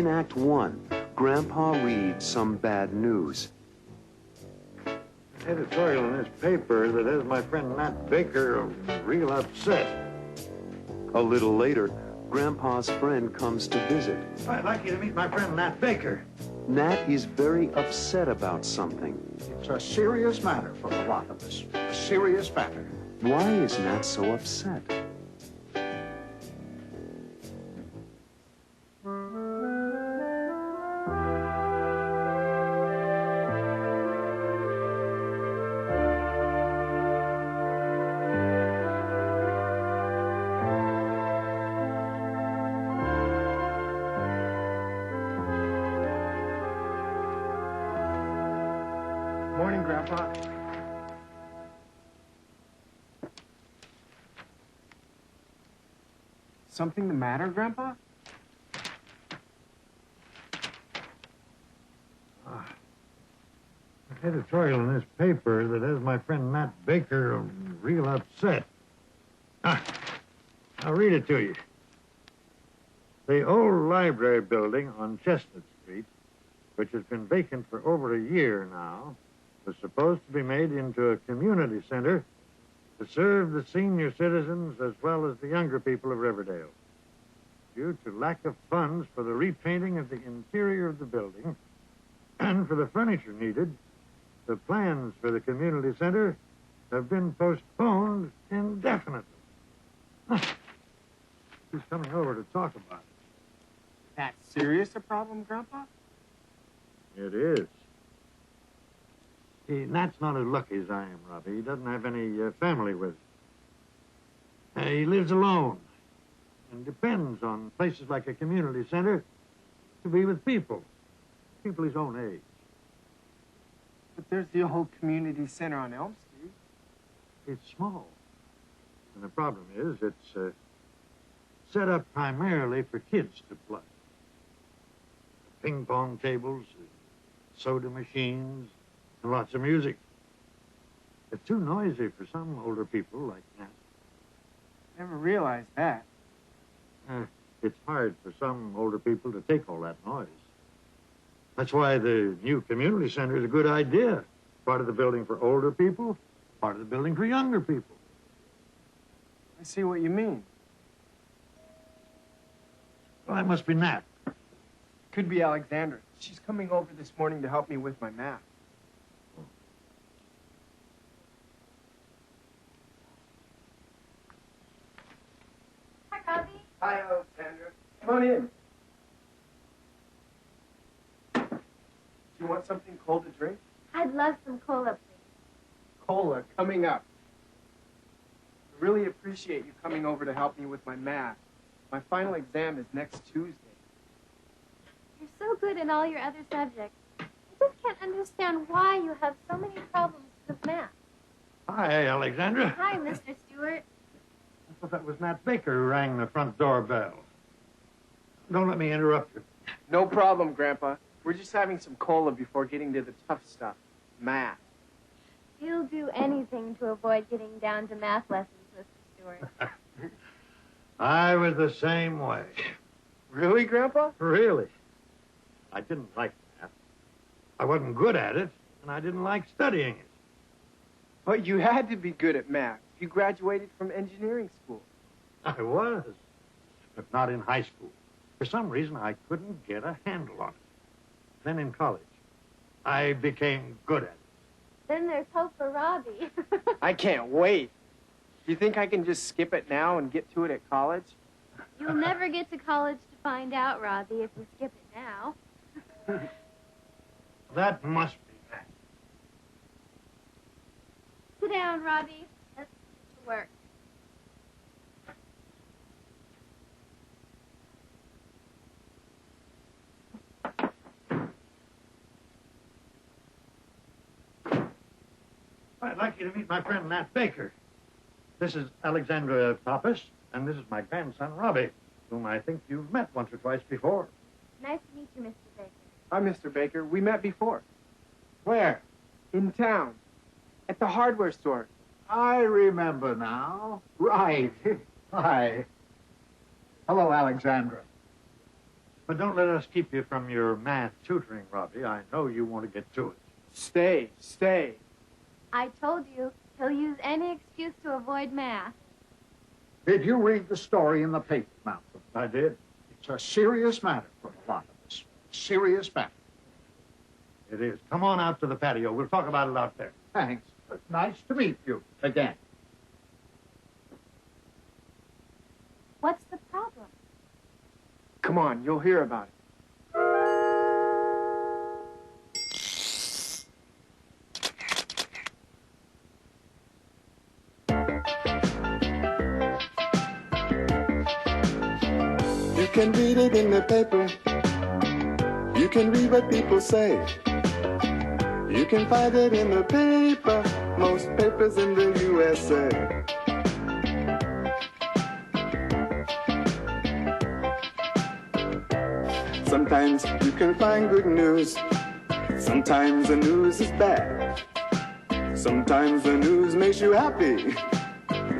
In Act 1, Grandpa reads some bad news. Editorial in this paper that has my friend Nat Baker real upset. A little later, Grandpa's friend comes to visit. I'd like you to meet my friend Nat Baker. Nat is very upset about something. It's a serious matter for a lot of us. A serious matter. Why is Nat so upset? Morning, Grandpa. Something the matter, Grandpa? Editorial in this paper that has my friend Nat Baker real upset. I'll read it to you. The old library building on Chestnut Street, which has been vacant for over a year now, was supposed to be made into a community center to serve the senior citizens as well as the younger people of Riverdale. Due to lack of funds for the repainting of the interior of the building and for the furniture needed, the plans for the community center have been postponed indefinitely. He's coming over to talk about it. That serious a problem, Grandpa? It is. See, Nat's not as lucky as I am, Robbie. He doesn't have any family with him. He lives alone and depends on places like a community center to be with people his own age. But there's the old community center on Elm Street. It's small. And the problem is it's set up primarily for kids to play. Ping pong tables, soda machines, and lots of music. It's too noisy for some older people like Nat. Never realized that. It's hard for some older people to take all that noise. That's why the new community center is a good idea. Part of the building for older people, part of the building for younger people. I see what you mean. Well, that must be Nat. Could be Alexandra. She's coming over this morning to help me with my math. Hi, Robbie. Hi, Alexandra. Come on in. Do you want something cold to drink? I'd love some cola, please. Cola coming up. I really appreciate you coming over to help me with my math. My final exam is next Tuesday. You're so good in all your other subjects. I just can't understand why you have so many problems with math. Hi, Alexandra. Hi, Mr. Stewart. I thought that was Nat Baker who rang the front door bell. Don't let me interrupt you. No problem, Grandpa. We're just having some cola before getting to the tough stuff, math. You'll do anything to avoid getting down to math lessons, Mr. Stewart. I was the same way. Really, Grandpa? Really. I didn't like math. I wasn't good at it, and I didn't like studying it. But you had to be good at math. You graduated from engineering school. I was, but not in high school. For some reason, I couldn't get a handle on it. Then in college, I became good at it. Then there's hope for Robbie. I can't wait. Do you think I can just skip it now and get to it at college? You'll never get to college to find out, Robbie, if you skip it now. That must be that. Sit down, Robbie. Let's get to work. I'd like you to meet my friend Nat Baker. This is Alexandra Pappas, and this is my grandson, Robbie, whom I think you've met once or twice before. Nice to meet you, Mr. Baker. Hi, Mr. Baker. We met before. Where? In town. At the hardware store. I remember now. Right. Hi. Hello, Alexandra. But don't let us keep you from your math tutoring, Robbie. I know you want to get to it. Stay, stay. I told you, he'll use any excuse to avoid math. Did you read the story in the paper, Malcolm? I did. It's a serious matter for a lot of us. Serious matter. It is. Come on out to the patio. We'll talk about it out there. Thanks. Nice to meet you again. What's the problem? Come on, you'll hear about it. You can read it in the paper. You can read what people say. You can find it in the paper, most papers in the USA. Sometimes you can find good news. Sometimes the news is bad. Sometimes the news makes you happy.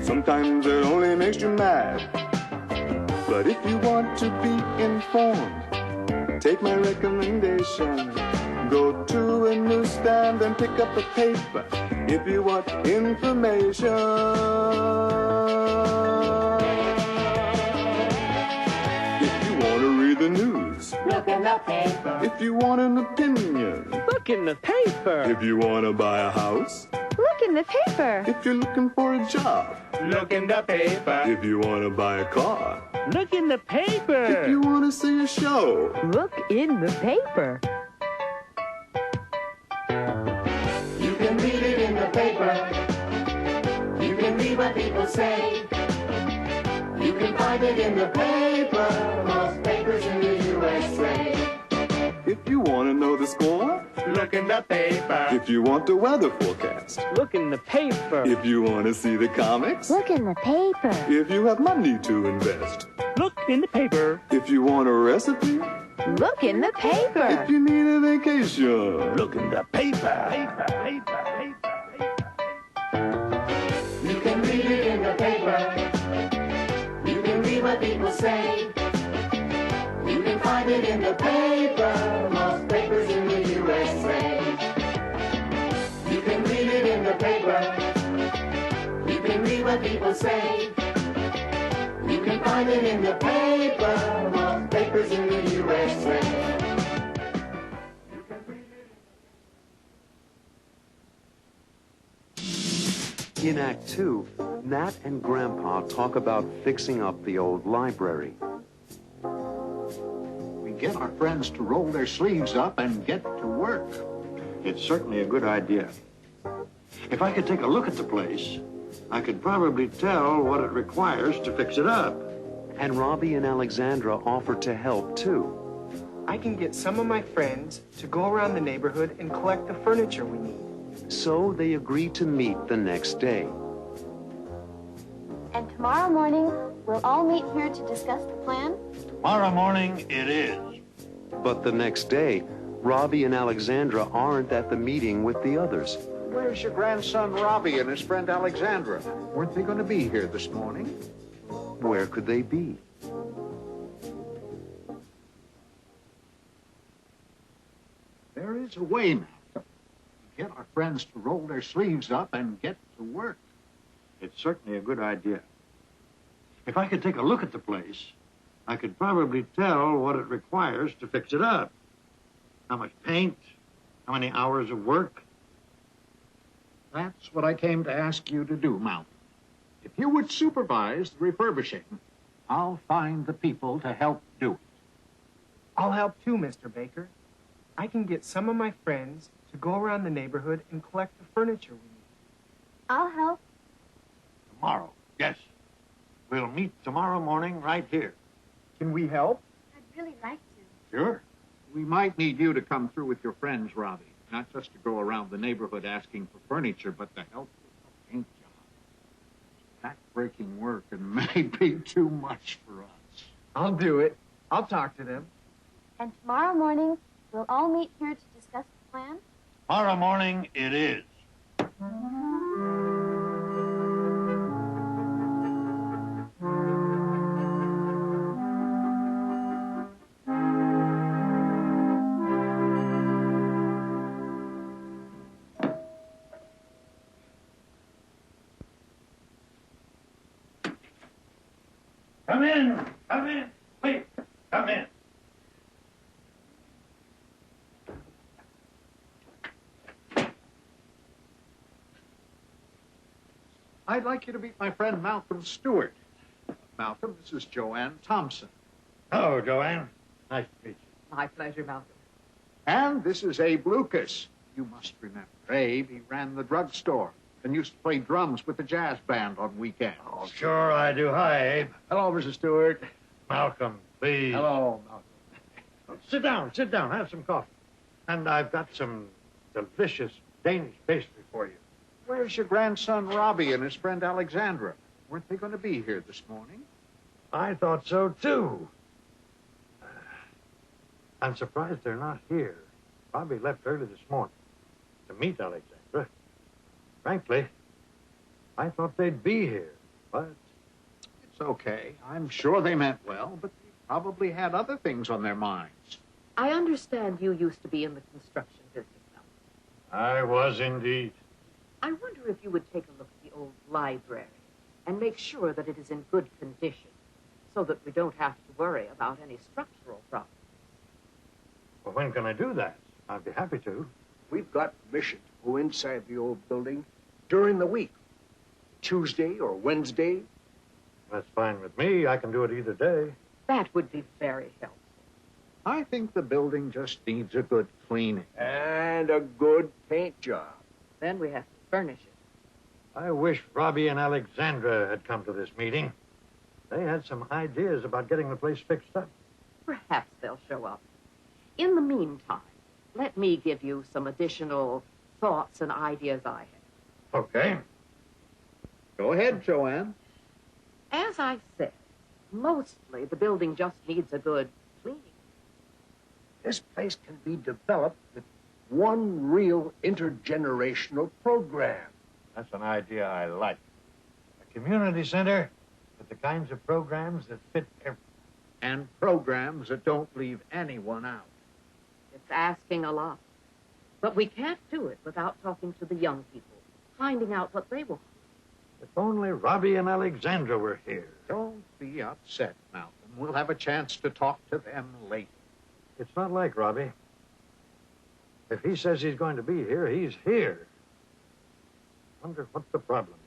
Sometimes it only makes you mad. But if you want to be informed, take my recommendation. Go to a newsstand and pick up a paper if you want information. If you want to read the news, Look in the paper. if you want an opinion, Look in the paper. if you want to buy a house, Look in the paper. if you're looking for a job, Look in the paper. if you want to buy a car, Look in the if paper. you want to see a show, Look in the paper. you can read it in the paper. You can read what people say. You can find it in the paper, most papers in the USA. If you want to know the score, Look in the paper. if you want the weather forecast, Look in the paper. if you want to see the comics, Look in the paper. if you have money to invest, Look in the paper. if you want a recipe, Look in the if paper. you need a vacation, Look in the paper. Paper, paper, paper, paper. you can read it in the paper. You can read what people say. You can find it in the paper, most papers in the USA. You can read it in the paper. You can read what people say. You can find it in the paper, most papers in the USA. In Act 2, Nat and Grandpa talk about fixing up the old library. We get our friends to roll their sleeves up and get to work. It's certainly a good idea. If I could take a look at the place, I could probably tell what it requires to fix it up. And Robbie and Alexandra offer to help, too. I can get some of my friends to go around the neighborhood and collect the furniture we need. So they agree to meet the next day. And tomorrow morning, we'll all meet here to discuss the plan. Tomorrow morning it is. But the next day, Robbie and Alexandra aren't at the meeting with the others. Where's your grandson Robbie and his friend Alexandra? Weren't they going to be here this morning? Where could they be? There is a way, Malcolm, to get our friends to roll their sleeves up and get to work. It's certainly a good idea. If I could take a look at the place, I could probably tell what it requires to fix it up. How much paint, how many hours of work. That's what I came to ask you to do, Malcolm. If you would supervise the refurbishing, I'll find the people to help do it. I'll help too, Mr. Baker. I can get some of my friends to go around the neighborhood and collect the furniture we need. I'll help. Tomorrow, yes. We'll meet tomorrow morning right here. Can we help? I'd really like to. Sure. We might need you to come through with your friends, Robbie. Not just to go around the neighborhood asking for furniture, but to help with the paint job. Back-breaking work and may be too much for us. I'll do it. I'll talk to them. And tomorrow morning, we'll all meet here to discuss the plan. Tomorrow morning it is. Come in. Come in. Please, come in. I'd like you to meet my friend Malcolm Stewart. Malcolm, this is Joanne Thompson. Hello, Joanne. Nice to meet you. My pleasure, Malcolm. And this is Abe Lucas. You must remember Abe. He ran the drugstore and used to play drums with the jazz band on weekends. Oh, sure I do. Hi, Abe. Hello, Mrs. Stewart. Malcolm, please. Hello, Malcolm. Sit down, have some coffee. And I've got some delicious Danish pastry for you. Where's your grandson Robbie and his friend Alexandra? Weren't they going to be here this morning? I thought so, too. I'm surprised they're not here. Robbie left early this morning to meet Alexandra. Frankly, I thought they'd be here, but... It's okay. I'm sure they meant well, but they probably had other things on their minds. I understand you used to be in the construction business, Malcolm. I was indeed. I wonder if you would take a look at the old library and make sure that it is in good condition so that we don't have to worry about any structural problems. Well, when can I do that? I'd be happy to. We've got permission to go inside the old building during the week. Tuesday or Wednesday. That's fine with me. I can do it either day. That would be very helpful. I think the building just needs a good cleaning. And a good paint job. Then we have to furnish it. I wish Robbie and Alexandra had come to this meeting. They had some ideas about getting the place fixed up. Perhaps they'll show up. In the meantime, let me give you some additional thoughts and ideas I have. Okay. Go ahead, Joanne. As I said, mostly the building just needs a good cleaning. This place can be developed with one real intergenerational program. That's an idea I like. A community center with the kinds of programs that fit everyone. And programs that don't leave anyone out. It's asking a lot. But we can't do it without talking to the young people, finding out what they want. If only Robbie and Alexandra were here. Don't be upset, Malcolm. We'll have a chance to talk to them later. It's not like Robbie. If he says he's going to be here, he's here. Wonder what the problem is.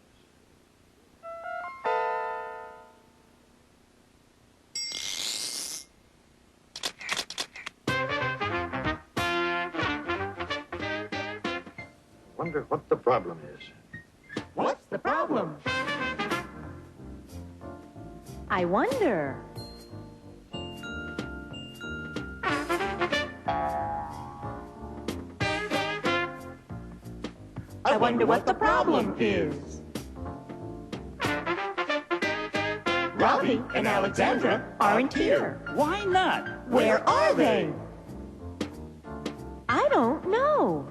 Wonder what the problem is. What's the problem? I wonder. I wonder what the problem is. Robbie and Alexandra aren't here. Why not? Where are they? I don't know.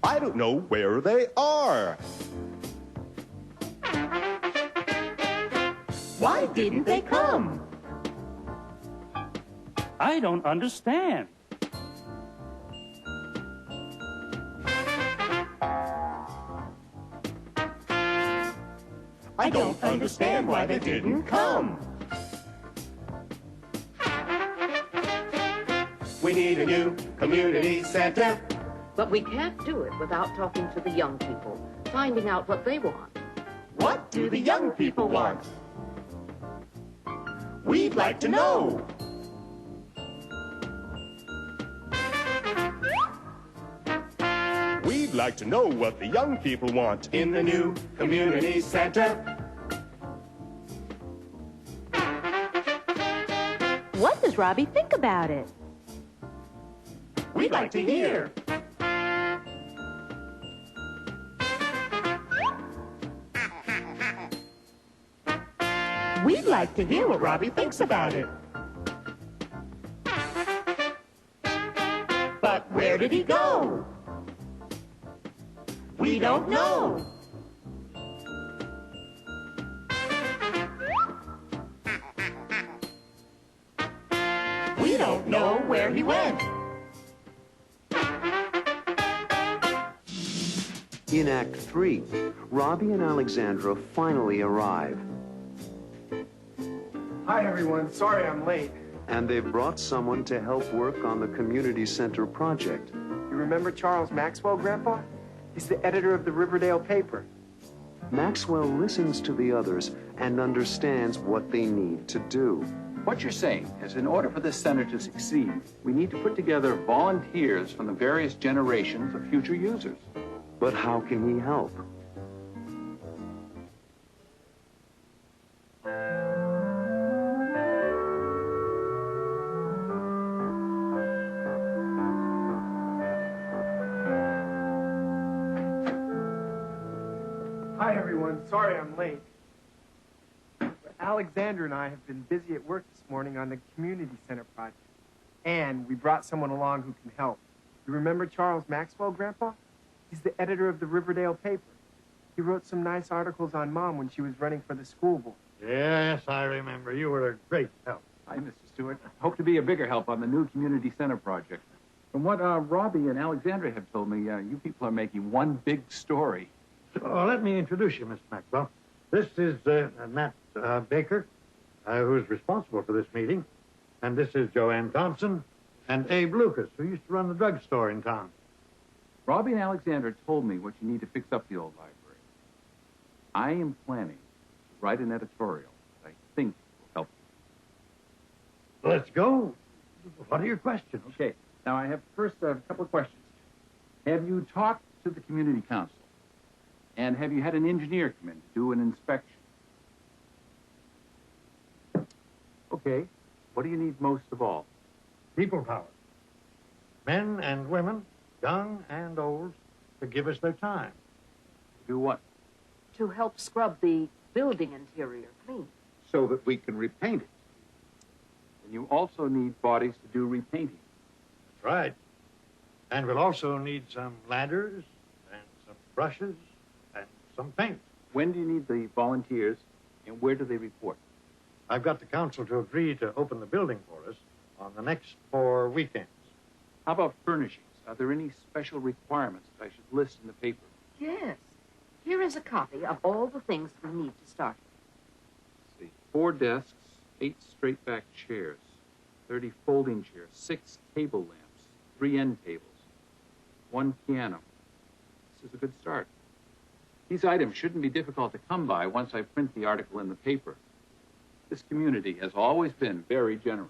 I don't know where they are. Why didn't they come? I don't understand. I don't understand why they didn't come. We need a new community center. But we can't do it without talking to the young people, finding out what they want. What do the young people want? We'd like to know. We'd like to know what the young people want In the new community center. What does Robbie think about it? We'd like to hear. We'd like to hear what Robbie thinks about it. But where did he go? We don't know. We don't know where he went. In Act 3, Robbie and Alexandra finally arrive. Hi, everyone. Sorry I'm late. And they've brought someone to help work on the community center project. You remember Charles Maxwell, Grandpa? He's the editor of the Riverdale paper. Maxwell listens to the others and understands what they need to do. What you're saying is, in order for this center to succeed, we need to put together volunteers from the various generations of future users. But how can he help? Hi, everyone. Sorry I'm late. Alexander and I have been busy at work this morning on the community center project. And we brought someone along who can help. You remember Charles Maxwell, Grandpa? He's the editor of the Riverdale paper. He wrote some nice articles on Mom when she was running for the school board. Yes, I remember. You were a great help. Hi, Mr. Stewart. Hope to be a bigger help on the new community center project. From what Robbie and Alexandra have told me, you people are making one big story. So, let me introduce you, Mr. Maxwell. This is Matt Baker, who's responsible for this meeting. And this is Joanne Thompson and Abe Lucas, who used to run the drugstore in town. Robbie and Alexandra told me what you need to fix up the old library. I am planning to write an editorial that I think will help you. Let's go. What are your questions? Okay. Now, I have first a couple of questions. Have you talked to the community council? And have you had an engineer come in to do an inspection? Okay. What do you need most of all? People power. Men and women, young and old, to give us their time. Do what? To help scrub the building interior clean. So that we can repaint it. And you also need bodies to do repainting. That's right. And we'll also need some ladders and some brushes and some paint. When do you need the volunteers, and where do they report? I've got the council to agree to open the building for us on the next 4 weekends. How about furnishings? Are there any special requirements that I should list in the paper? Yes. Here is a copy of all the things we need to start with. Let's see. 4 desks, 8 straight-back chairs, 30 folding chairs, 6 table lamps, 3 end tables, 1 piano. This is a good start. These items shouldn't be difficult to come by once I print the article in the paper. This community has always been very generous.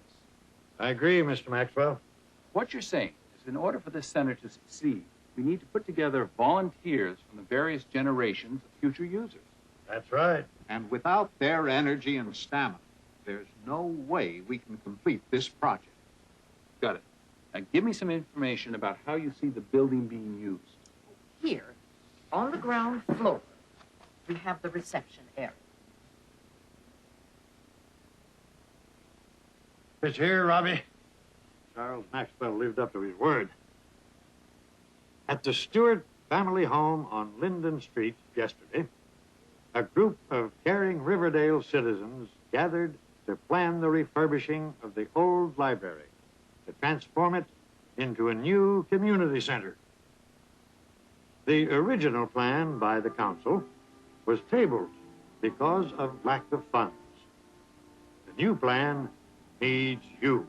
I agree, Mr. Maxwell. What you're saying is, in order for this center to succeed, we need to put together volunteers from the various generations of future users. That's right. And without their energy and stamina, there's no way we can complete this project. Got it. Now give me some information about how you see the building being used. Here, on the ground floor, we have the reception area. It's here, Robbie. Charles Maxwell lived up to his word. At the Stewart family home on Linden Street yesterday, a group of caring Riverdale citizens gathered to plan the refurbishing of the old library, to transform it into a new community center. The original plan by the council was tabled because of lack of funds. The new plan needs you.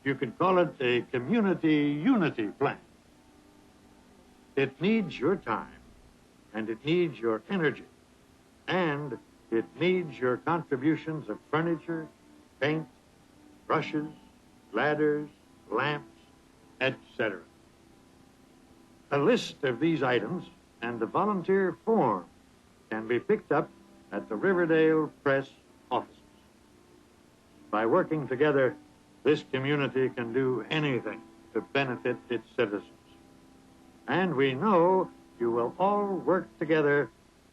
You could call it a community unity plan. It needs your time, and it needs your energy, and it needs your contributions of furniture, paint, brushes, ladders, lamps, etc. A list of these items and the volunteer form can be picked up at the Riverdale Press offices. By working together, this community can do anything to benefit its citizens. And we know you will all work together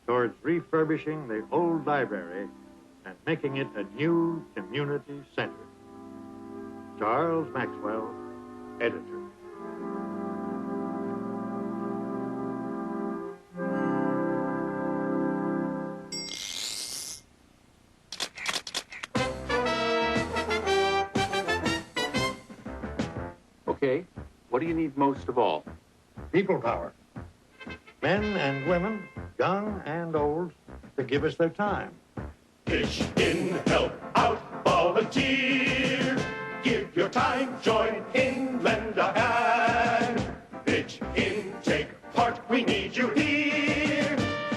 towards refurbishing the old library and making it a new community center. Charles Maxwell, editor. Okay, what do you need most of all? People power. men and women, young and old, to give us their time. Pitch in, help out, volunteer. Give your time, join in, lend a hand. Pitch in, take part, we need you here.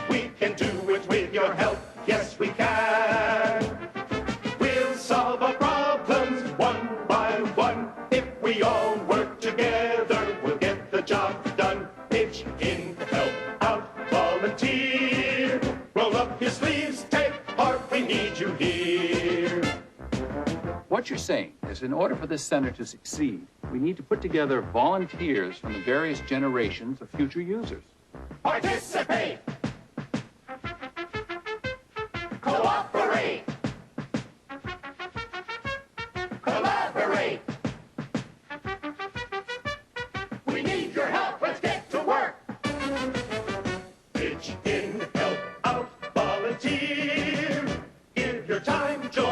We can do it with your help, yes we can. We'll solve our problems one by one. If we all work together, we'll get the job done. Pitch in, help out, volunteer. Roll up your sleeves, take part, we need you here. What you're saying is, in order for this center to succeed, we need to put together volunteers from the various generations of future users. Participate! Cooperate! Collaborate! We need your help, let's get to work! Pitch in, help out, volunteer. Give your time, join